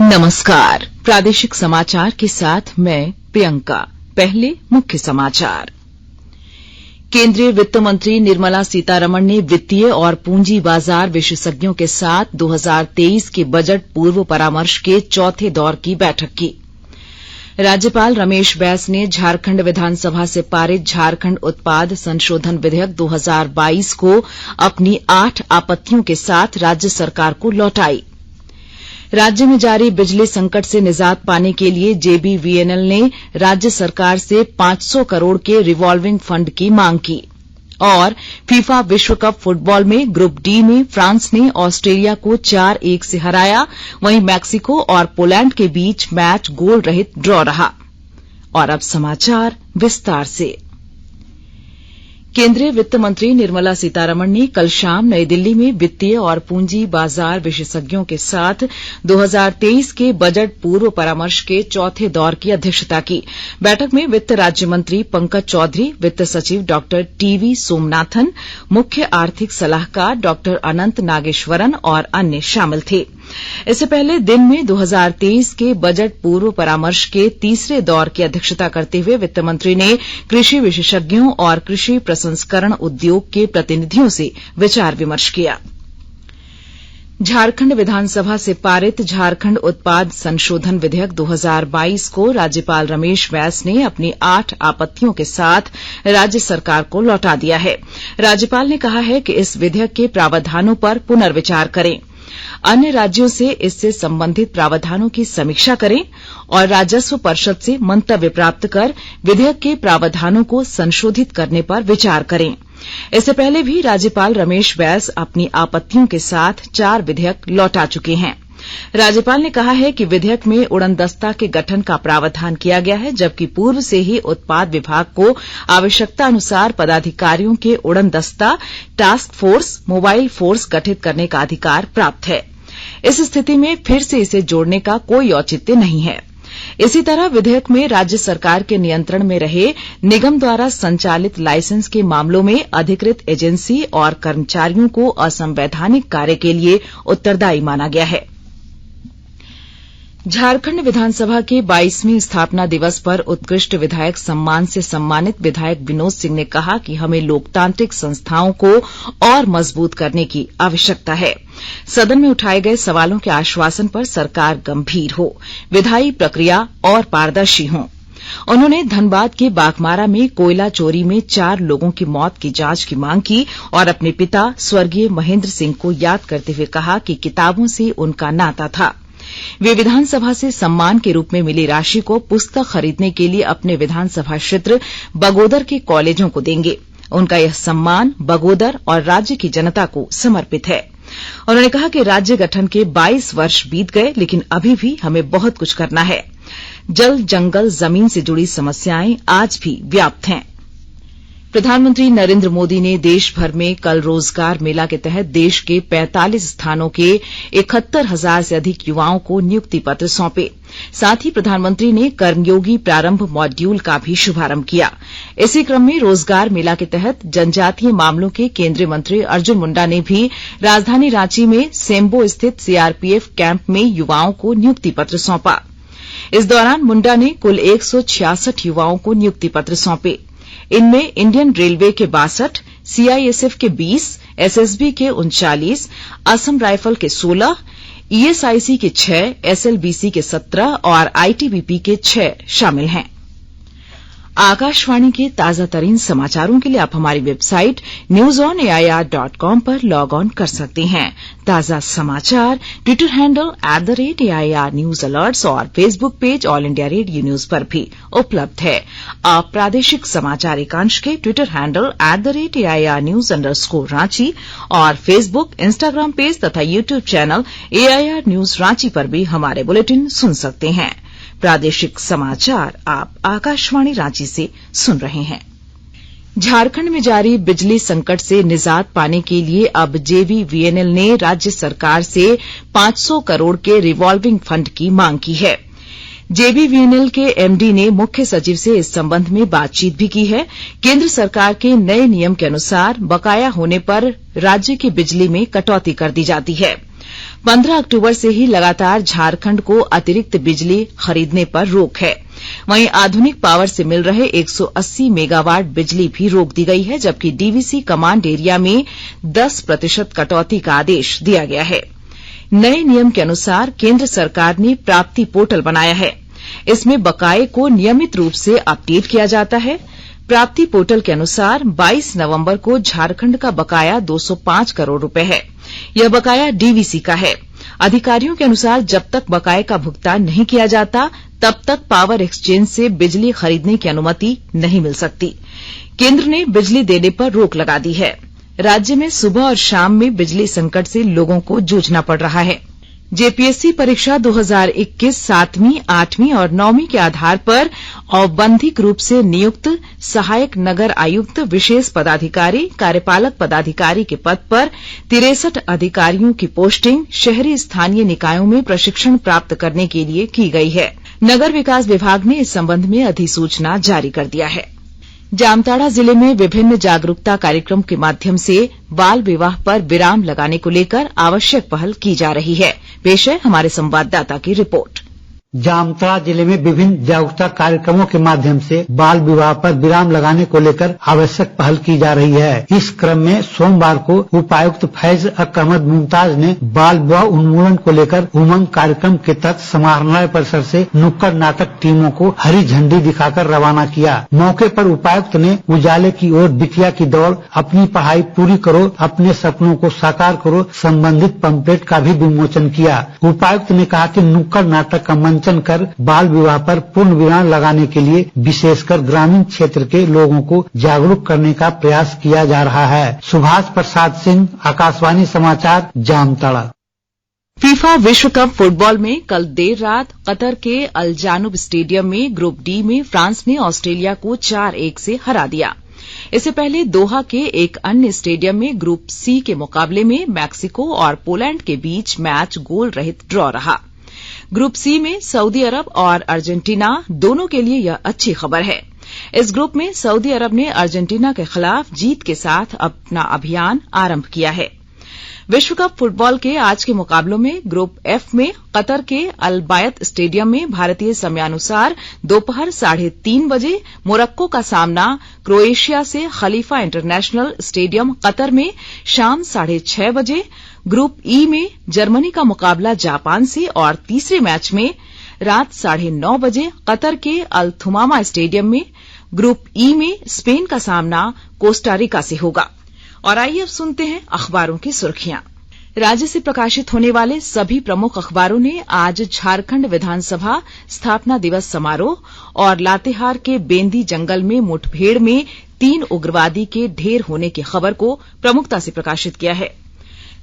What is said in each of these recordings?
नमस्कार, प्रादेशिक समाचार के साथ मैं प्रियंका। पहले मुख्य समाचार। केंद्रीय वित्त मंत्री निर्मला सीतारमण ने वित्तीय और पूंजी बाजार विशेषज्ञों के साथ 2023 के बजट पूर्व परामर्श के चौथे दौर की बैठक की। राज्यपाल रमेश बैस ने झारखंड विधानसभा से पारित झारखंड उत्पाद संशोधन विधेयक 2022 को अपनी 8 आपत्तियों के साथ राज्य सरकार को लौटाई। राज्य में जारी बिजली संकट से निजात पाने के लिए जेबीवीएनएल ने राज्य सरकार से 500 करोड़ के रिवॉल्विंग फंड की मांग की। और फीफा विश्व कप फुटबॉल में ग्रुप डी में फ्रांस ने ऑस्ट्रेलिया को 4-1 से हराया। वहीं मैक्सिको और पोलैंड के बीच मैच गोल रहित ड्रॉ रहा। और अब समाचार विस्तार से। केंद्रीय वित्त मंत्री निर्मला सीतारमण ने कल शाम नई दिल्ली में वित्तीय और पूंजी बाजार विशेषज्ञों के साथ 2023 के बजट पूर्व परामर्श के चौथे दौर की अध्यक्षता की। बैठक में वित्त राज्य मंत्री पंकज चौधरी, वित्त सचिव डॉ टीवी सोमनाथन, मुख्य आर्थिक सलाहकार डॉ अनंत नागेश्वरन और अन्य शामिल थे। इससे पहले दिन में 2023 के बजट पूर्व परामर्श के तीसरे दौर की अध्यक्षता करते हुए वित्त मंत्री ने कृषि विशेषज्ञों और कृषि प्रसंस्करण उद्योग के प्रतिनिधियों से विचार विमर्श किया। झारखंड विधानसभा से पारित झारखंड उत्पाद संशोधन विधेयक 2022 को राज्यपाल रमेश बैस ने अपनी 8 आपत्तियों के साथ राज्य सरकार को लौटा दिया है। राज्यपाल ने कहा है कि इस विधेयक के प्रावधानों पर पुनर्विचार करें, अन्य राज्यों से इससे संबंधित प्रावधानों की समीक्षा करें और राजस्व परिषद से मंतव्य प्राप्त कर विधेयक के प्रावधानों को संशोधित करने पर विचार करें। इससे पहले भी राज्यपाल रमेश बैस अपनी आपत्तियों के साथ 4 विधेयक लौटा चुके हैं। राज्यपाल ने कहा है कि विधेयक में उड़नदस्ता के गठन का प्रावधान किया गया है, जबकि पूर्व से ही उत्पाद विभाग को आवश्यकता अनुसार पदाधिकारियों के उड़नदस्ता, टास्क फोर्स, मोबाइल फोर्स गठित करने का अधिकार प्राप्त है। इस स्थिति में फिर से इसे जोड़ने का कोई औचित्य नहीं है। इसी तरह विधेयक में राज्य सरकार के नियंत्रण में रहे निगम द्वारा संचालित लाइसेंस के मामलों में अधिकृत एजेंसी और कर्मचारियों को असंवैधानिक कार्य के लिए उत्तरदायी माना गया है। झारखंड विधानसभा के 22वें स्थापना दिवस पर उत्कृष्ट विधायक सम्मान से सम्मानित विधायक विनोद सिंह ने कहा कि हमें लोकतांत्रिक संस्थाओं को और मजबूत करने की आवश्यकता है। सदन में उठाए गए सवालों के आश्वासन पर सरकार गंभीर हो, विधायी प्रक्रिया और पारदर्शी हो। उन्होंने धनबाद के बाघमारा में कोयला चोरी में 4 लोगों की मौत की जांच की मांग की और अपने पिता स्वर्गीय महेंद्र सिंह को याद करते हुए कहा कि किताबों से उनका नाता था। वे विधानसभा से सम्मान के रूप में मिली राशि को पुस्तक खरीदने के लिए अपने विधानसभा क्षेत्र बगोदर के कॉलेजों को देंगे। उनका यह सम्मान बगोदर और राज्य की जनता को समर्पित है। उन्होंने कहा कि राज्य गठन के 22 वर्ष बीत गए, लेकिन अभी भी हमें बहुत कुछ करना है। जल, जंगल, जमीन से जुड़ी समस्याएं आज भी व्याप्त हैं। प्रधानमंत्री नरेंद्र मोदी ने देश भर में कल रोजगार मेला के तहत देश के 45 स्थानों के 71,000 से अधिक युवाओं को नियुक्ति पत्र सौंपे। साथ ही प्रधानमंत्री ने कर्मयोगी प्रारंभ मॉड्यूल का भी शुभारंभ किया। इसी क्रम में रोजगार मेला के तहत जनजातीय मामलों के केंद्रीय मंत्री अर्जुन मुंडा ने भी राजधानी रांची में सेम्बो स्थित सीआरपीएफ कैंप में युवाओं को नियुक्ति पत्र सौंपा। इस दौरान मुंडा ने कुल 166 युवाओं को नियुक्ति पत्र सौंपे। इनमें इंडियन रेलवे के 62, सीआईएसएफ के 20, एसएसबी के 39, असम राइफल के 16, ईएसआईसी के 6, एसएलबीसी के 17 और आईटीबीपी के 6 शामिल हैं। आकाशवाणी के ताजा तरीन समाचारों के लिए आप हमारी वेबसाइट newsonair.com पर लॉग ऑन कर सकते हैं। ताजा समाचार Twitter handle @AIR news alerts और Facebook page All India Radio News पर भी उपलब्ध है। आप प्रादेशिक समाचार एकांश के ट्विटर हैंडल @AIR न्यूज_रांची और फेसबुक, इंस्टाग्राम पेज तथा YouTube channel AIR news Ranchi पर भी हमारे बुलेटिन सुन सकते हैं। प्रादेशिक समाचार आप आकाशवाणी रांची से सुन रहे हैं। झारखंड में जारी बिजली संकट से निजात पाने के लिए अब जेबीवीएनएल ने राज्य सरकार से 500 करोड़ के रिवॉल्विंग फंड की मांग की है। जेबीवीएनएल के एमडी ने मुख्य सचिव से इस संबंध में बातचीत भी की है। केंद्र सरकार के नए नियम के अनुसार बकाया होने पर राज्य की बिजली में कटौती कर दी जाती है। 15 अक्टूबर से ही लगातार झारखंड को अतिरिक्त बिजली खरीदने पर रोक है। वहीं आधुनिक पावर से मिल रहे 180 मेगावाट बिजली भी रोक दी गई है, जबकि डीवीसी कमांड एरिया में 10% कटौती का आदेश दिया गया है। नए नियम के अनुसार केंद्र सरकार ने प्राप्ति पोर्टल बनाया है। इसमें बकाये को नियमित रूप से अपडेट किया जाता है। प्राप्ति पोर्टल के अनुसार 22 नवंबर को झारखंड का बकाया 205 करोड़ रुपए है। यह बकाया डीवीसी का है। अधिकारियों के अनुसार जब तक बकाये का भुगतान नहीं किया जाता तब तक पावर एक्सचेंज से बिजली खरीदने की अनुमति नहीं मिल सकती। केंद्र ने बिजली देने पर रोक लगा दी है। राज्य में सुबह और शाम में बिजली संकट से लोगों को जूझना पड़ रहा है। जेपीएससी परीक्षा 2021 7वीं, 8वीं और 9वीं के आधार पर औपबंधिक रूप से नियुक्त सहायक नगर आयुक्त, विशेष पदाधिकारी, कार्यपालक पदाधिकारी के पद पर 63 अधिकारियों की पोस्टिंग शहरी स्थानीय निकायों में प्रशिक्षण प्राप्त करने के लिए की गई है। नगर विकास विभाग ने इस संबंध में अधिसूचना जारी कर दिया है। जामताड़ा जिले में विभिन्न जागरूकता कार्यक्रम के माध्यम से बाल विवाह पर विराम लगाने को लेकर आवश्यक पहल की जा रही है। पेश है हमारे संवाददाता की रिपोर्ट। जामताड़ा जिले में विभिन्न जागरूकता कार्यक्रमों के माध्यम से बाल विवाह पर विराम लगाने को लेकर आवश्यक पहल की जा रही है। इस क्रम में सोमवार को उपायुक्त फैज अहमद मुमताज ने बाल विवाह उन्मूलन को लेकर उमंग कार्यक्रम के तहत समाहरणालय परिसर से नुक्कड़ नाटक टीमों को हरी झंडी दिखाकर रवाना किया। मौके पर उपायुक्त ने उजाले की ओर बिटिया की दौड़, अपनी पढ़ाई पूरी करो, अपने सपनों को साकार करो संबंधित पंपलेट का भी विमोचन किया। उपायुक्त ने कहा कि नुक्कड़ नाटक का मंचन कर बाल विवाह पर पूर्ण विराम लगाने के लिए विशेषकर ग्रामीण क्षेत्र के लोगों को जागरूक करने का प्रयास किया जा रहा है। सुभाष प्रसाद सिंह, आकाशवाणी समाचार, जामताड़ा। फीफा विश्व कप फुटबॉल में कल देर रात कतर के अल जानूब स्टेडियम में ग्रुप डी में फ्रांस ने ऑस्ट्रेलिया को 4-1 से हरा दिया। इससे पहले दोहा के एक अन्य स्टेडियम में ग्रुप सी के मुकाबले में मैक्सिको और पोलैंड के बीच मैच गोल रहित ड्रॉ रहा। ग्रुप सी में सऊदी अरब और अर्जेंटीना दोनों के लिए यह अच्छी खबर है। इस ग्रुप में सऊदी अरब ने अर्जेंटीना के खिलाफ जीत के साथ अपना अभियान आरंभ किया है। विश्व कप फुटबॉल के आज के मुकाबलों में ग्रुप एफ में कतर के अल बायत स्टेडियम में भारतीय समयानुसार दोपहर 3:30 बजे मोरक्को का सामना क्रोएशिया से खलीफा इंटरनेशनल स्टेडियम कतर में शाम 6:30 बजे, ग्रुप ई में जर्मनी का मुकाबला जापान से और तीसरे मैच में रात 9:30 बजे कतर के अल थुमामा स्टेडियम में, ग्रुप ई में स्पेन का सामना कोस्टारिका से होगा। और आइए अब सुनते हैं अखबारों की सुर्खियां। राज्य से प्रकाशित होने वाले सभी प्रमुख अखबारों ने आज झारखंड विधानसभा स्थापना दिवस समारोह और लातेहार के बेंदी जंगल में मुठभेड़ में 3 उग्रवादी के ढेर होने की खबर को प्रमुखता से प्रकाशित किया है।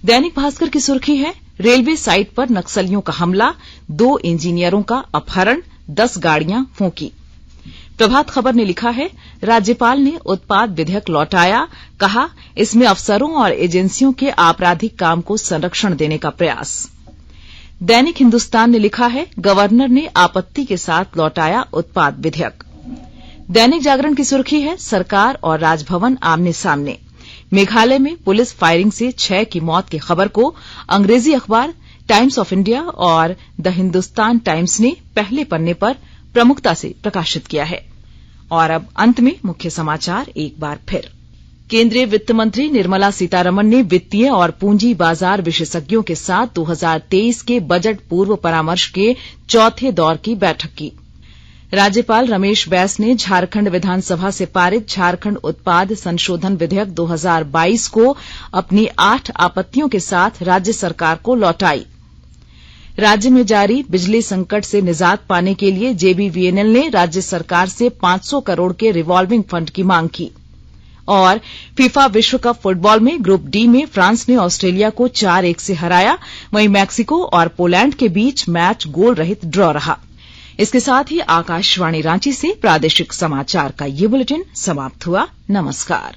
दैनिक भास्कर की सुर्खी है, रेलवे साइट पर नक्सलियों का हमला, 2 इंजीनियरों का अपहरण, 10 गाड़ियां फूंकी। प्रभात खबर ने लिखा है, राज्यपाल ने उत्पाद विधेयक लौटाया, कहा इसमें अफसरों और एजेंसियों के आपराधिक काम को संरक्षण देने का प्रयास। दैनिक हिंदुस्तान ने लिखा है, गवर्नर ने आपत्ति के साथ लौटाया उत्पाद विधेयक। दैनिक जागरण की सुर्खी है, सरकार और राजभवन आमने सामने। मेघालय में पुलिस फायरिंग से 6 की मौत की खबर को अंग्रेजी अखबार टाइम्स ऑफ इंडिया और द हिंदुस्तान टाइम्स ने पहले पन्ने पर प्रमुखता से प्रकाशित किया है। और अब अंत में मुख्य समाचार एक बार फिर। केंद्रीय वित्त मंत्री निर्मला सीतारमण ने वित्तीय और पूंजी बाजार विशेषज्ञों के साथ 2023 के बजट पूर्व परामर्श के चौथे दौर की बैठक की। राज्यपाल रमेश बैस ने झारखंड विधानसभा से पारित झारखंड उत्पाद संशोधन विधेयक 2022 को अपनी 8 आपत्तियों के साथ राज्य सरकार को लौटाई। राज्य में जारी बिजली संकट से निजात पाने के लिए जेबीवीएनएल ने राज्य सरकार से 500 करोड़ के रिवॉल्विंग फंड की मांग की। और फीफा विश्व कप फुटबॉल में ग्रुप डी में फ्रांस ने ऑस्ट्रेलिया को 4-1 से हराया, वहीं मैक्सिको और पोलैंड के बीच मैच गोल रहित ड्रॉ रहा। इसके साथ ही आकाशवाणी रांची से प्रादेशिक समाचार का ये बुलेटिन समाप्त हुआ। नमस्कार।